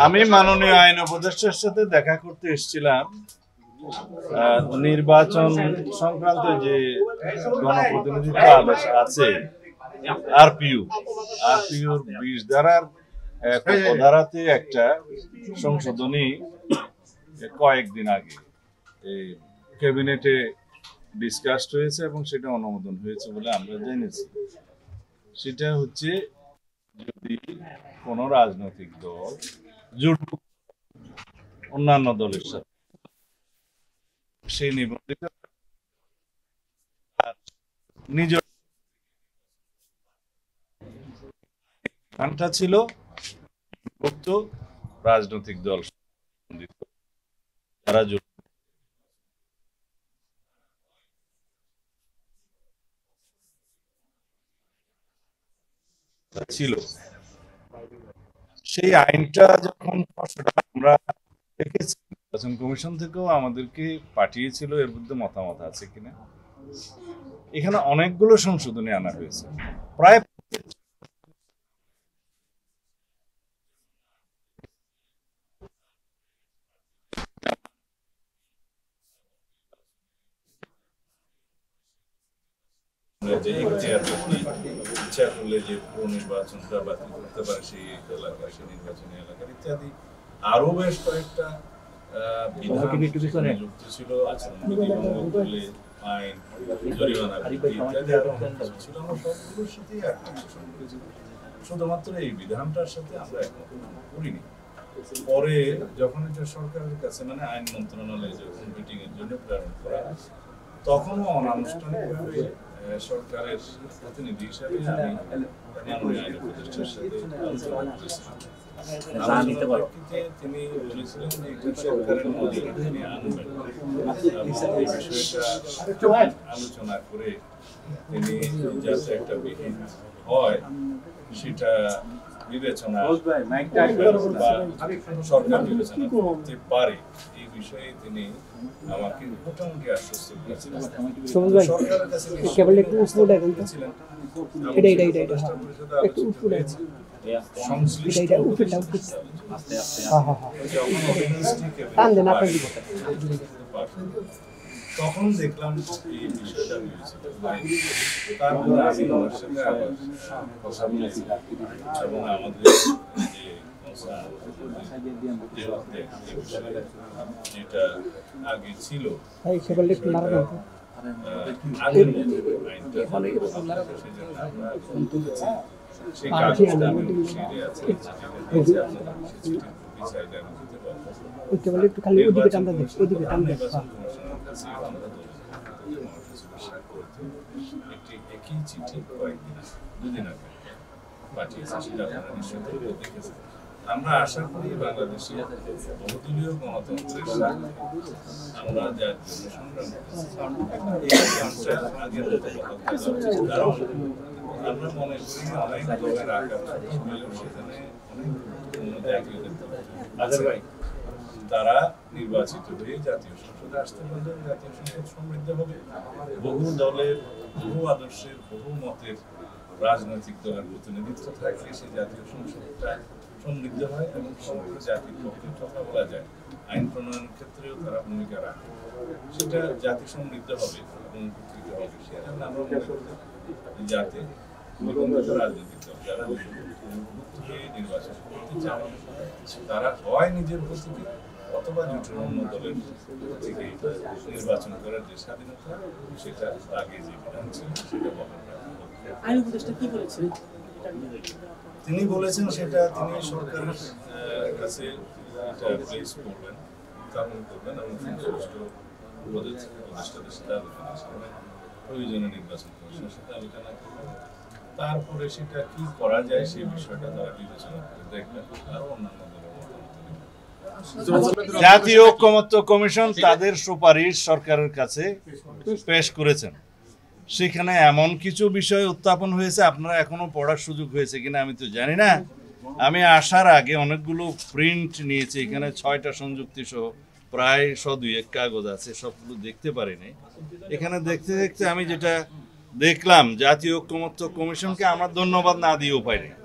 আমি মাননীয় আইন উপদেষ্টার সাথে দেখা করতে এসেছিলাম নির্বাচন সংক্রান্ত যে গণপ্রতিনিধিত্ব আদেশ আছে আরপিইউর 20 ধারার ধারাতে একটা সংশোধনী কয়েকদিন আগে এই ক্যাবিনেটে ডিসকাসড হয়েছে এবং সেটা অনুমোদন হয়েছে বলে আমরা জেনেছি। সেটা হচ্ছে যদি কোন রাজনৈতিক দল জোট অন্যান্য দলের সাথে সেই নিবন্ধিত নিজের গানটা ছিল রাজনৈতিক দল তারা ছিল সেই আইনটা যখন আমরা দেখেছি নির্বাচন কমিশন থেকেও আমাদেরকে পাঠিয়েছিল এর মধ্যে মতামত আছে কিনা। এখানে অনেকগুলো সংশোধনী আনা হয়েছে, প্রায় ইচ্ছা করলে যে পুরো নির্বাচনটা বাতিল করতে পারে সেই এলাকায়, সেই নির্বাচনী এলাকার ইত্যাদি আরো বেশ কয়েকটা বিধান যুক্ত ছিল। আচরণবিধি ভঙ্গ করলে আইন, জরিমানা ইত্যাদি আরো ছিল। আমরা সবগুলোর সাথেই একমত পোষণ করেছি, শুধুমাত্র এই বিধানটার সাথে আমরা একমত করিনি। পরে যখন এটা সরকারের কাছে মানে আইন মন্ত্রণালয়ে যখন মিটিং এর জন্য প্রেরণ করা তখনও অনানুষ্ঠানিকভাবে সরকারের প্রতিনিধি হিসাবে আমি মাননীয় আইন উপদেষ্টার সাথে তিনি বলেছিলেন যে এটা সরকারের নজরে তিনি আনবেন এই বিষয়টা আলোচনা করে তিনি যাতে একটা বিহীন হয় সেটা বিবেচনা সরকার বিবেচনা করতে পারে এই বিষয়ে তিনি আমাকে মোটামুটি আশ্বস্ত করেছিলেন। সরকারের কাছে তখন দেখলাম এই বিষয়টা তারপরে আমি ওনার সাথে আবার কথা বলেছি এবং আমাদের যেটা আগে ছিল আগের মতো সেই কাজটা আমি সেরে আছে একই চিঠি কয়েকদিন দুদিন আগে পাঠিয়েছে, সেটা আপনারা নিশ্চয়ই দেখেছেন। আমরা আশা করি বাংলাদেশে বহুদলীয় গণতন্ত্রের সাথে আমরা যার জন্য সংগ্রাম করছি আগের কারণ আমরা মনে করি অনেক দলের আকার হলেও সেখানে অনেক জাতীয় আছে তারা নির্বাচিত হয়ে জাতীয় সংসদে আসতে পারলে জাতীয় সংসদ সমৃদ্ধ হবে। বহু দলের, বহু আদর্শের, বহু মতের রাজনৈতিক দলের প্রতিনিধিত্ব থাকলে সেই জাতীয় সংসদটা সমৃদ্ধ হয় এবং সমগ্র জাতির পক্ষে কথা বলা যায়। আইন প্রণয়নের ক্ষেত্রেও তারা ভূমিকা রাখে, সেটা জাতি সমৃদ্ধ হবে এবং উপকৃত হবে। সেজন্য আমরা মনে করি যাতে নিবন্ধিত রাজনৈতিক দল যারা নির্বাচন করতে চান তারা হয় নিজের প্রতীকে অথবা জোটের অন্য দলের থেকে নির্বাচন করার যে স্বাধীনতা সেটা আগে যে বিধান ছিল সেটা বহন রাখা। তিনি বলেছেন সেটা তিনি সরকারের কাছে প্লেস করবেন, উত্থাপন করবেন এবং সংশ্লিষ্ট উপদেষ্টাদের সাথে আলোচনা করবেন, প্রয়োজনে নির্বাচন কমিশনের সাথে আলোচনা করবেন। তারপরে সেটা কি করা যায় সেই বিষয়টা তারা বিবেচনা করে দেখবেন। আরো অন্যান্য জাতীয় ঐকমত্য কমিশন তাদের সুপারিশ সরকারের কাছে পেশ করেছেন। সেখানে এমন কিছু বিষয় উত্থাপন হয়েছে, আপনারা এখনো পড়ার সুযোগ হয়েছে কিনা আমি তো জানি না। আমি আসার আগে অনেকগুলো প্রিন্ট নিয়েছি, এখানে 6টা সংযুক্তি সহ প্রায় 100-2 কাগজ আছে, সবগুলো দেখতে পারিনি। এখানে দেখতে দেখতে আমি যেটা দেখলাম, জাতীয় ঐকমত্য কমিশনকে আমরা ধন্যবাদ না দিয়ে উপায় নেই।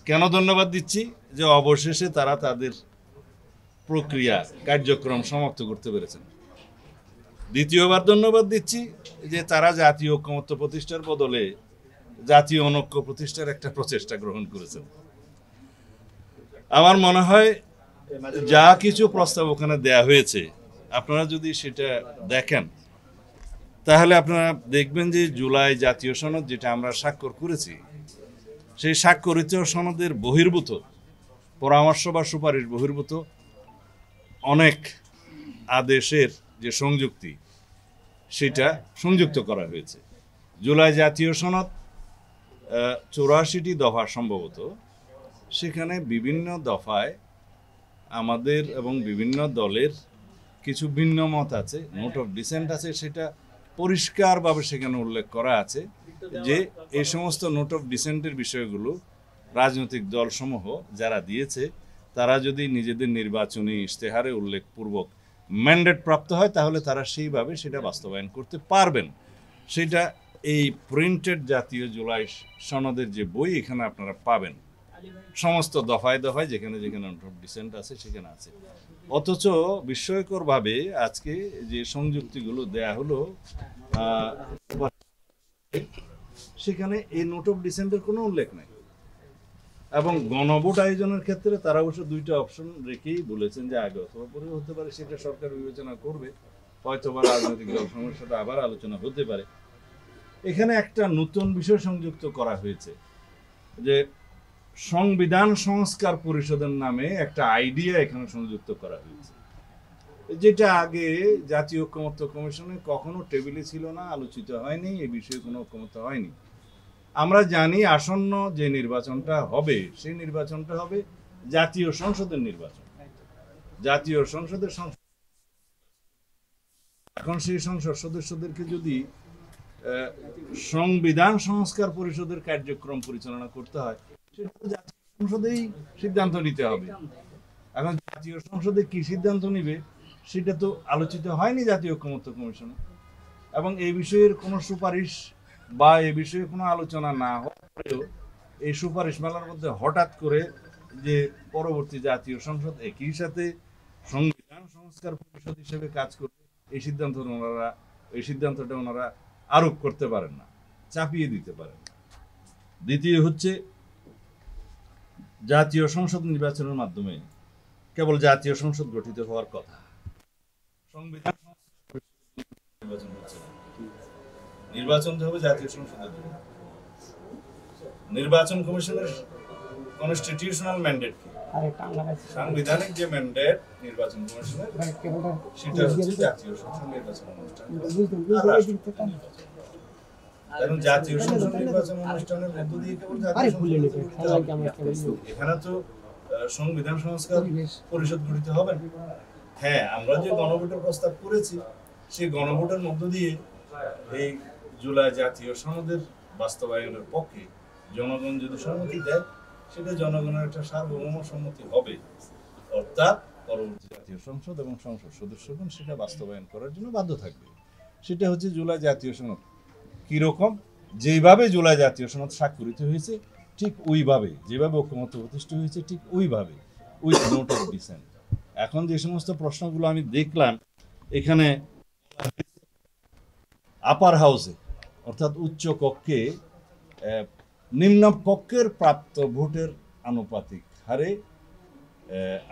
কেন ধন্যবাদ দিচ্ছি? যে অবশেষে তারা তাদের প্রক্রিয়া কার্যক্রম সমাপ্ত করতে পেরেছেন। দ্বিতীয়বার ধন্যবাদ দিচ্ছি যে তারা জাতীয় ঐক্যমত্য প্রতিষ্ঠার বদলে জাতীয় অনৈক্য প্রতিষ্ঠার একটা প্রচেষ্টা গ্রহণ করেছেন। আমার মনে হয় যা কিছু প্রস্তাব ওখানে দেয়া হয়েছে, আপনারা যদি সেটা দেখেন তাহলে আপনারা দেখবেন যে জুলাই জাতীয় সনদ যেটা আমরা স্বাক্ষর করেছি, সেই স্বাক্ষরিত সনদের বহির্ভূত পরামর্শ বা সুপারিশ বহির্ভূত অনেক আদেশের যে সংযুক্তি সেটা সংযুক্ত করা হয়েছে। জুলাই জাতীয় সনদ 84টি দফা সম্ভবত, সেখানে বিভিন্ন দফায় আমাদের এবং বিভিন্ন দলের কিছু ভিন্ন মত আছে, নোট অফ ডিসেন্ট আছে, সেটা পরিষ্কারভাবে সেখানে উল্লেখ করা আছে যে এই সমস্ত নোট অফ ডিসেন্টের বিষয়গুলো রাজনৈতিক দলসমূহ যারা দিয়েছে তারা যদি নিজেদের নির্বাচনী ইশতেহারে উল্লেখপূর্বক ম্যান্ডেট প্রাপ্ত হয় তাহলে তারা সেইভাবে সেটা বাস্তবায়ন করতে পারবেন। সেটা এই প্রিন্টেড জাতীয় জুলাই সনদের যে বই এখানে আপনারা পাবেন, সমস্ত দফায় দফায় যেখানে যেখানে নোট অফ ডিসেন্ট আছে সেখানে আছে। অথচ বিস্ময়করভাবে আজকে যে সংযুক্তিগুলো দেয়া হলো সেখানে এই নোট অফ ডিসেন্টের কোনো উল্লেখ নেই। এবং গণভোট আয়োজনের ক্ষেত্রে তারা অবশ্য দুইটা অপশন রেখেই বলেছেন যে আগে অথবা পরে হতে পারে, সেটা সরকার বিবেচনা করবে, হয়তোবা রাজনৈতিক দল সমূহের সাথে আবার আলোচনা হতে পারে। এখানে একটা নতুন বিষয় সংযুক্ত করা হয়েছে যে সংবিধান সংস্কার পরিষদের নামে একটা আইডিয়া এখানে সংযুক্ত করা হয়েছে, যেটা আগে জাতীয় ঐক্যমত্য কমিশনে কখনো টেবিলে ছিল না, আলোচিত হয়নি, এ বিষয়ে কোনো ঐক্যমত্য হয়নি। আমরা জানি আসন্ন যে নির্বাচনটা হবে সেই নির্বাচনটা হবে জাতীয় সংসদের নির্বাচন। জাতীয় সংসদের এখন সেই সংসদ সদস্যদেরকে যদি সংবিধান সংস্কার পরিষদের কার্যক্রম পরিচালনা করতে হয় সেটা তো জাতীয় সংসদেই সিদ্ধান্ত নিতে হবে। এখন জাতীয় সংসদে কি সিদ্ধান্ত নিবে সেটা তো আলোচিত হয়নি জাতীয় ঐক্যমত্য কমিশনে, এবং এই বিষয়ের কোনো সুপারিশ বা এ বিষয়ে কোনো আলোচনা না হলেও এই সুপারিশ মেলার মধ্যে হঠাৎ করে যে পরবর্তী জাতীয় সংসদ একই সাথে সংবিধান সংস্কার পরিষদ হিসেবে কাজ করবে, এই সিদ্ধান্তটা ওনারা আরোপ করতে পারেন না, চাপিয়ে দিতে পারেন না। দ্বিতীয় হচ্ছে, জাতীয় সংসদ নির্বাচনের মাধ্যমে কেবল জাতীয় সংসদ গঠিত হওয়ার কথা, সংবিধান নির্বাচন হচ্ছে না। নির্বাচন হবে জাতীয় সংসদের জন্য। নির্বাচন কমিশনের কনস্টিটিউশনাল ম্যান্ডেট কি? সাংবিধানিক যে ম্যান্ডেট নির্বাচন কমিশনের, সেটা হচ্ছে জাতীয় সংসদ নির্বাচন অনুষ্ঠান। কারণ জাতীয় সংসদ নির্বাচন অনুষ্ঠানের মধ্য দিয়ে কেবল এখানে তো সংবিধান সংস্কার পরিষদ গঠিত হবে। হ্যাঁ, আমরা যে গণভোটের প্রস্তাব করেছি সেই গণভোটের মধ্য দিয়ে এই জুলাই জাতীয় সনদের বাস্তবায়নের পক্ষে জনগণ যদি সম্মতি দেয়, সেটা জনগণের একটা সার্বভৌম সম্মতি হবে, অর্থাৎ পরবর্তী জাতীয় সংসদ এবং সংসদ সদস্যগণ সেটা বাস্তবায়ন করার জন্য বাধ্য থাকবে। সেটা হচ্ছে জুলাই জাতীয় সনদ। কিরকম? যেইভাবে জুলাই জাতীয় সনদ স্বাক্ষরিত হয়েছে ঠিক ওইভাবে, যেভাবে ঐক্যমত্য প্রতিষ্ঠা হয়েছে ঠিক ওইভাবে, উইথ নোট অফ ডিসেন্ট। এখন যে সমস্ত প্রশ্নগুলো আমি দেখলাম এখানে আপার হাউসে অর্থাৎ উচ্চ কক্ষে নিম্ন কক্ষের প্রাপ্ত ভোটের আনুপাতিক হারে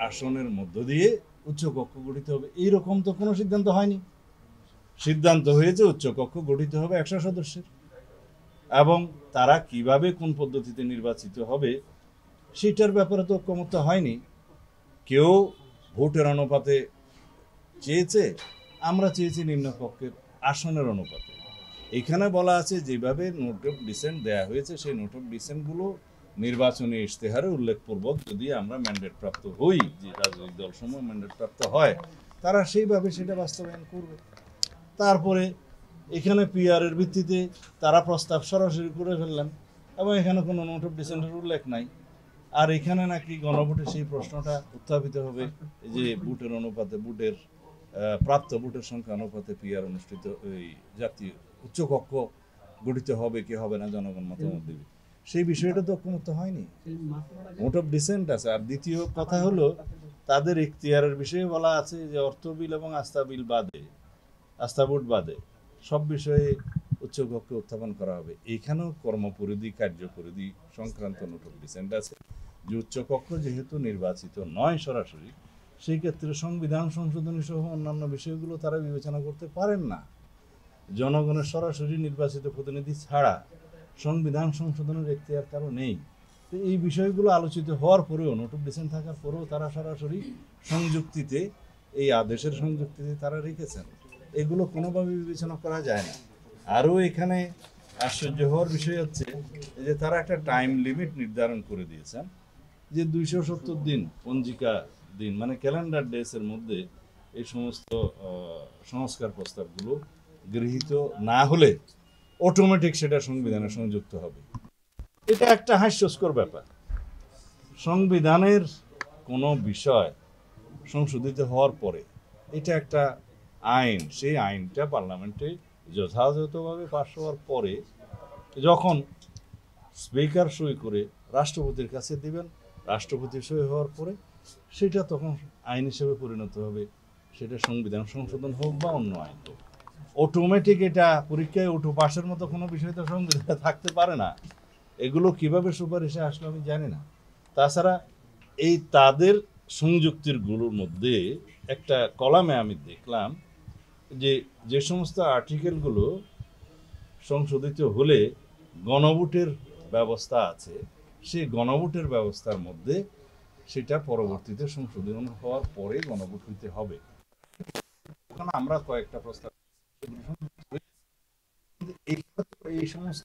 আসনের মধ্য দিয়ে উচ্চ কক্ষ গঠিত হবে, এইরকম তো কোনো সিদ্ধান্ত হয়নি। সিদ্ধান্ত হয়েছে উচ্চ কক্ষ গঠিত হবে 100 সদস্যের, এবং তারা কিভাবে কোন পদ্ধতিতে নির্বাচিত হবে সেটার ব্যাপারে তো ঐক্যমত্য হয়নি। কেউ ভোটের অনুপাতে চেয়েছে, আমরা চেয়েছি নিম্ন কক্ষের আসনের অনুপাতে। এখানে বলা আছে যেভাবে নোট অফ ডিসেন্ট দেয়া হয়েছে সেই নোট অফ ডিসেন্টগুলো নির্বাচনী ইশতেহারে উল্লেখপূর্বক যদি আমরা ম্যান্ডেট প্রাপ্ত হই, যে রাজনৈতিক দলসমূহ ম্যান্ডেট প্রাপ্ত হয়, তারা সেইভাবে সেটা বাস্তবায়ন করবে। তারপরে এখানে পিআরের ভিত্তিতে তারা প্রস্তাব সরাসরি করে ফেললেন এবং এখানে কোনো নোট অফ ডিসেন্টের উল্লেখ নাই। আর এখানে নাকি গণভোটে সেই প্রশ্নটা উত্থাপিত হবে যে ভোটের অনুপাতে, ভোটের প্রাপ্ত ভোটের সংখ্যা অনুপাতে পিআর অনুষ্ঠিত, এই জাতীয় উচ্চকক্ষ গঠিত হবে কি হবে না জনগণ মতামত দেবে। সেই বিষয়টা তো ঐক্যমত্য হয়নি, মোট অফ ডিসেন্ট আছে। আর দ্বিতীয় কথা হলো তাদের ইখতিয়ারের বিষয়ে বলা আছে যে অর্থ বিল এবং আস্থা বিল বাদে, আস্থা ভোট বাদে সব বিষয়ে উচ্চকক্ষে উত্থাপন করা হবে। এখানেও কর্মপরিধি কার্যপরিধি সংক্রান্ত নোট অফ ডিসেন্ট আছে যে উচ্চকক্ষ যেহেতু নির্বাচিত নয় সরাসরি, সেই ক্ষেত্রে সংবিধান সংশোধনী সহ অন্যান্য বিষয়গুলো তারা বিবেচনা করতে পারেন না। জনগণের সরাসরি নির্বাচিত প্রতিনিধি ছাড়া সংবিধান সংশোধনের এখতিয়ার কারো নেই। তো এই বিষয়গুলো আলোচিত হওয়ার পরেও, নোট অফ ডিসেন্ট থাকার পরেও তারা সরাসরি সংযুক্তিতে, এই আদেশের সংযুক্তিতে তারা রেখেছেন। এগুলো কোনোভাবে বিবেচনা করা যায় না। আরও এখানে আশ্চর্য হওয়ার বিষয় হচ্ছে যে তারা একটা টাইম লিমিট নির্ধারণ করে দিয়েছেন যে 270 দিন পঞ্জিকা দিন, মানে ক্যালেন্ডার ডেসের মধ্যে এই সমস্ত সংস্কার প্রস্তাবগুলো গৃহীত না হলে অটোমেটিক সেটা সংবিধানে সংযুক্ত হবে। এটা একটা হাস্যস্কর ব্যাপার। সংবিধানের কোনো বিষয় সংশোধিত হওয়ার পরে এটা একটা আইন, সেই আইনটা পার্লামেন্টে যথাযথভাবে পাস হওয়ার পরে যখন স্পিকার সই করে রাষ্ট্রপতির কাছে দিবেন, রাষ্ট্রপতি সই হওয়ার পরে সেটা তখন আইন হিসেবে পরিণত হবে, সেটা সংবিধান সংশোধন হোক বা অন্য আইন হোক। অটোমেটিক এটা পরীক্ষায় উঠো পাশের মতো কোনো বিষয় তো সংবিধানে থাকতে পারে না। এগুলো কিভাবে সুপারিশে আসলো আমি জানি না। তাছাড়া এই তাদের সংযুক্তির গুলোর মধ্যে একটা কলামে আমি দেখলাম যে যে সমস্ত আর্টিকেলগুলো সংশোধিত হলে গণভোটের ব্যবস্থা আছে, সেই গণভোটের ব্যবস্থার মধ্যে সেটা পরবর্তীতে সংশোধন হওয়ার পরে গণভোট হইতে হবে। আমরা কয়েকটা প্রস্তাব এই সমস্ত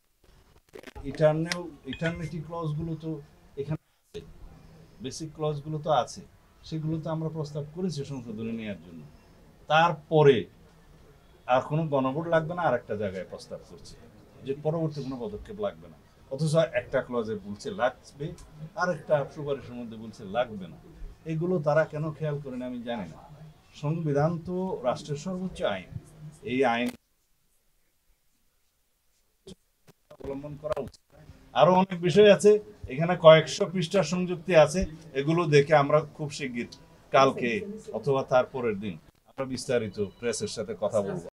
ইটারনিটি ক্লজগুলো তো এখানে বেসিক ক্লজগুলো তো আছে, সেগুলো তো আমরা প্রস্তাব করেছি সংশোধনে নেওয়ার জন্য। তারপরে আর কোনো গণভোট লাগবে না, আর একটা জায়গায় প্রস্তাব করছে যে পরবর্তী কোনো পদক্ষেপ লাগবে না, অথচ একটা ক্লজে বলছে লাগবে, আর একটা সুপারিশের মধ্যে বলছে লাগবে না। এগুলো তারা কেন খেয়াল করে না আমি জানি না। সংবিধান তো রাষ্ট্রের সর্বোচ্চ আইন, এই আইন অবলম্বন করা উচিত। আরো অনেক বিষয় আছে, এখানে কয়েকশো পৃষ্ঠার সংযুক্তি আছে, এগুলো দেখে আমরা খুব শিগগির কালকে অথবা তার পরের দিন আমরা বিস্তারিত প্রেসের সাথে কথা বলবো।